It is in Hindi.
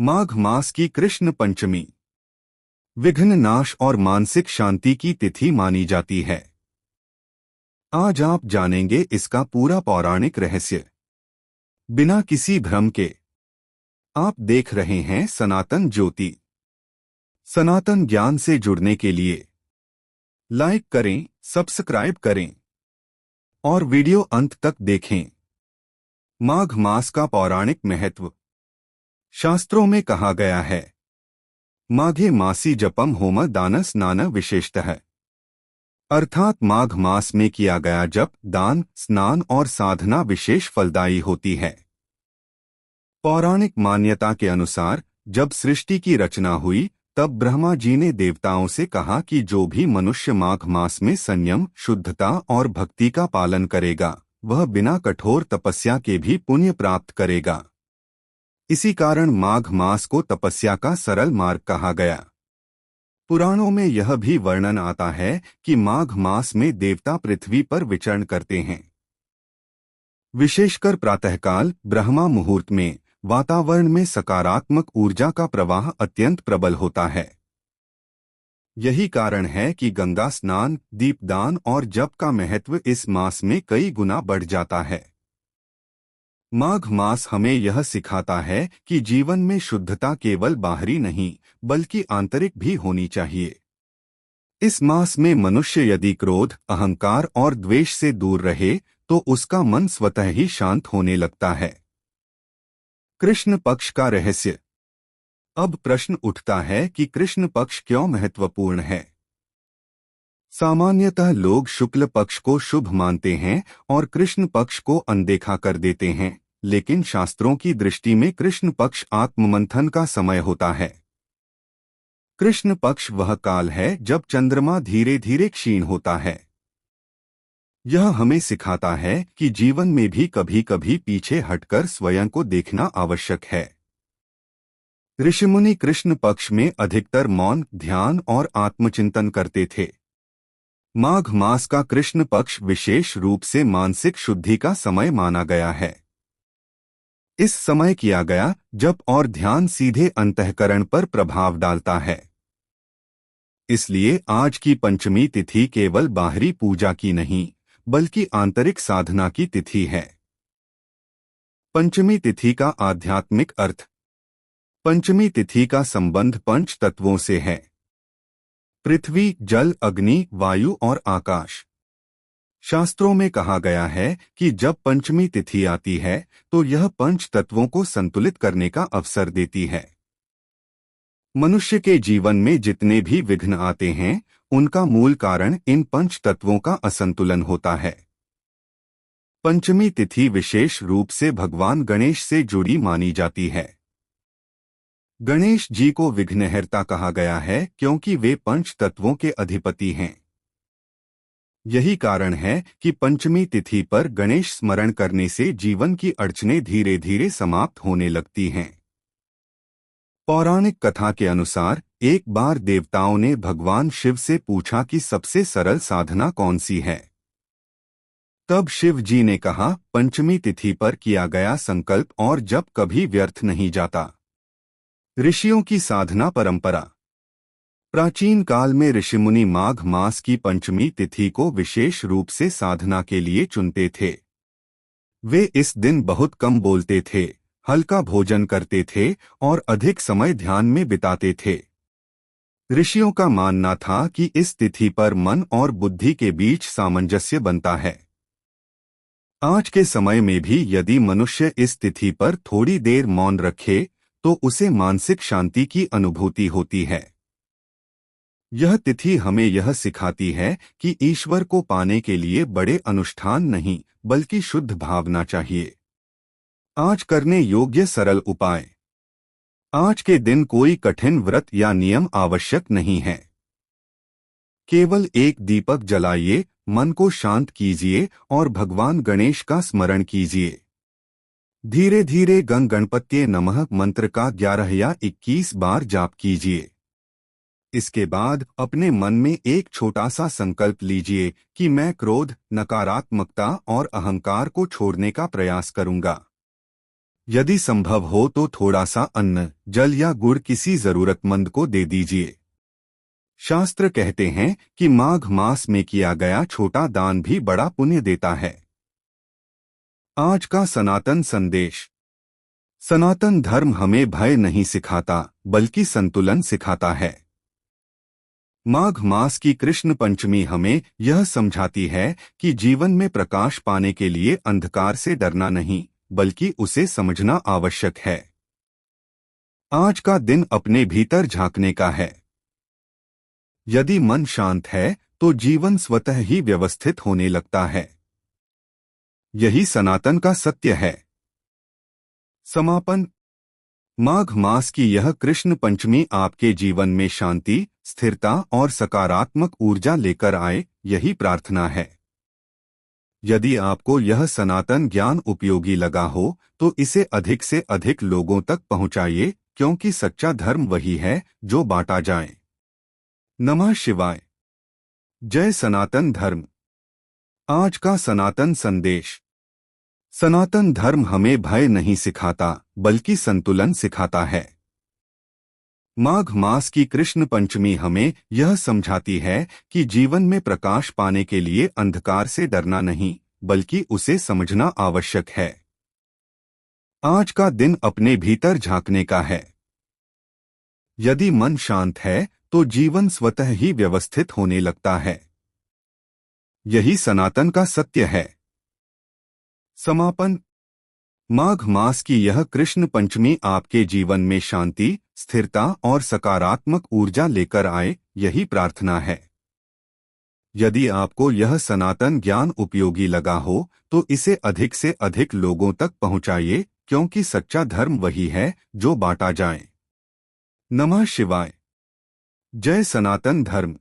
माघ मास की कृष्ण पंचमी विघ्न नाश और मानसिक शांति की तिथि मानी जाती है। आज आप जानेंगे इसका पूरा पौराणिक रहस्य बिना किसी भ्रम के। आप देख रहे हैं सनातन ज्योति। सनातन ज्ञान से जुड़ने के लिए लाइक करें, सब्सक्राइब करें और वीडियो अंत तक देखें। माघ मास का पौराणिक महत्व। शास्त्रों में कहा गया है, माघे मासी जपम होम दान स्नान विशेषतः, अर्थात माघ मास में किया गया जप, दान, स्नान और साधना विशेष फलदायी होती है। पौराणिक मान्यता के अनुसार जब सृष्टि की रचना हुई तब ब्रह्मा जी ने देवताओं से कहा कि जो भी मनुष्य माघ मास में संयम, शुद्धता और भक्ति का पालन करेगा वह बिना कठोर तपस्या के भी पुण्य प्राप्त करेगा। इसी कारण माघ मास को तपस्या का सरल मार्ग कहा गया। पुराणों में यह भी वर्णन आता है कि माघ मास में देवता पृथ्वी पर विचरण करते हैं। विशेषकर प्रातःकाल ब्रह्मा मुहूर्त में वातावरण में सकारात्मक ऊर्जा का प्रवाह अत्यंत प्रबल होता है। यही कारण है कि गंगा स्नान, दीपदान और जप का महत्व इस मास में कई गुना बढ़ जाता है। माघ मास हमें यह सिखाता है कि जीवन में शुद्धता केवल बाहरी नहीं बल्कि आंतरिक भी होनी चाहिए। इस मास में मनुष्य यदि क्रोध, अहंकार और द्वेष से दूर रहे तो उसका मन स्वतः ही शांत होने लगता है। कृष्ण पक्ष का रहस्य। अब प्रश्न उठता है कि कृष्ण पक्ष क्यों महत्वपूर्ण है। सामान्यतः लोग शुक्ल पक्ष को शुभ मानते हैं और कृष्ण पक्ष को अनदेखा कर देते हैं, लेकिन शास्त्रों की दृष्टि में कृष्ण पक्ष आत्ममंथन का समय होता है। कृष्ण पक्ष वह काल है जब चंद्रमा धीरे धीरे क्षीण होता है। यह हमें सिखाता है कि जीवन में भी कभी कभी पीछे हटकर स्वयं को देखना आवश्यक है। ऋषिमुनि कृष्ण पक्ष में अधिकतर मौन, ध्यान और आत्मचिंतन करते थे। माघ मास का कृष्ण पक्ष विशेष रूप से मानसिक शुद्धि का समय माना गया है। इस समय किया गया जप और ध्यान सीधे अंतःकरण पर प्रभाव डालता है। इसलिए आज की पंचमी तिथि केवल बाहरी पूजा की नहीं बल्कि आंतरिक साधना की तिथि है। पंचमी तिथि का आध्यात्मिक अर्थ। पंचमी तिथि का संबंध पंच तत्वों से है। पृथ्वी, जल, अग्नि, वायु और आकाश। शास्त्रों में कहा गया है कि जब पंचमी तिथि आती है तो यह पंच तत्वों को संतुलित करने का अवसर देती है। मनुष्य के जीवन में जितने भी विघ्न आते हैं उनका मूल कारण इन पंच तत्वों का असंतुलन होता है। पंचमी तिथि विशेष रूप से भगवान गणेश से जुड़ी मानी जाती है। गणेश जी को विघ्नहर्ता कहा गया है क्योंकि वे पंच तत्वों के अधिपति हैं। यही कारण है कि पंचमी तिथि पर गणेश स्मरण करने से जीवन की अड़चनें धीरे धीरे समाप्त होने लगती हैं। पौराणिक कथा के अनुसार एक बार देवताओं ने भगवान शिव से पूछा कि सबसे सरल साधना कौन सी है। तब शिव जी ने कहा, पंचमी तिथि पर किया गया संकल्प और जप कभी व्यर्थ नहीं जाता। ऋषियों की साधना परंपरा। प्राचीन काल में ऋषिमुनि माघ मास की पंचमी तिथि को विशेष रूप से साधना के लिए चुनते थे। वे इस दिन बहुत कम बोलते थे, हल्का भोजन करते थे और अधिक समय ध्यान में बिताते थे। ऋषियों का मानना था कि इस तिथि पर मन और बुद्धि के बीच सामंजस्य बनता है। आज के समय में भी यदि मनुष्य इस तिथि पर थोड़ी देर मौन रखे तो उसे मानसिक शांति की अनुभूति होती है। यह तिथि हमें यह सिखाती है कि ईश्वर को पाने के लिए बड़े अनुष्ठान नहीं बल्कि शुद्ध भावना चाहिए। आज करने योग्य सरल उपाय। आज के दिन कोई कठिन व्रत या नियम आवश्यक नहीं है। केवल एक दीपक जलाइए, मन को शांत कीजिए और भगवान गणेश का स्मरण कीजिए। धीरे धीरे गं गणपत्ये नमः मंत्र का 11 या 21 बार जाप कीजिए। इसके बाद अपने मन में एक छोटा सा संकल्प लीजिए कि मैं क्रोध, नकारात्मकता और अहंकार को छोड़ने का प्रयास करूंगा। यदि संभव हो तो थोड़ा सा अन्न, जल या गुड़ किसी जरूरतमंद को दे दीजिए। शास्त्र कहते हैं कि माघ मास में किया गया छोटा दान भी बड़ा पुण्य देता है। आज का सनातन संदेश। सनातन धर्म हमें भय नहीं सिखाता, बल्कि संतुलन सिखाता है। माघ मास की कृष्ण पंचमी हमें यह समझाती है कि जीवन में प्रकाश पाने के लिए अंधकार से डरना नहीं, बल्कि उसे समझना आवश्यक है। आज का दिन अपने भीतर झांकने का है। यदि मन शांत है तो जीवन स्वतः ही व्यवस्थित होने लगता है। यही सनातन का सत्य है। समापन। माघ मास की यह कृष्ण पंचमी आपके जीवन में शांति, स्थिरता और सकारात्मक ऊर्जा लेकर आए, यही प्रार्थना है। यदि आपको यह सनातन ज्ञान उपयोगी लगा हो तो इसे अधिक से अधिक लोगों तक पहुंचाइए, क्योंकि सच्चा धर्म वही है जो बांटा जाए। नमः शिवाय। जय सनातन धर्म। आज का सनातन संदेश। सनातन धर्म हमें भय नहीं सिखाता, बल्कि संतुलन सिखाता है। माघ मास की कृष्ण पंचमी हमें यह समझाती है कि जीवन में प्रकाश पाने के लिए अंधकार से डरना नहीं, बल्कि उसे समझना आवश्यक है। आज का दिन अपने भीतर झांकने का है। यदि मन शांत है तो जीवन स्वतः ही व्यवस्थित होने लगता है। यही सनातन का सत्य है। समापन। माघ मास की यह कृष्ण पंचमी आपके जीवन में शांति, स्थिरता और सकारात्मक ऊर्जा लेकर आए, यही प्रार्थना है। यदि आपको यह सनातन ज्ञान उपयोगी लगा हो तो इसे अधिक से अधिक लोगों तक पहुंचाइए, क्योंकि सच्चा धर्म वही है जो बांटा जाए। नमः शिवाय। जय सनातन धर्म।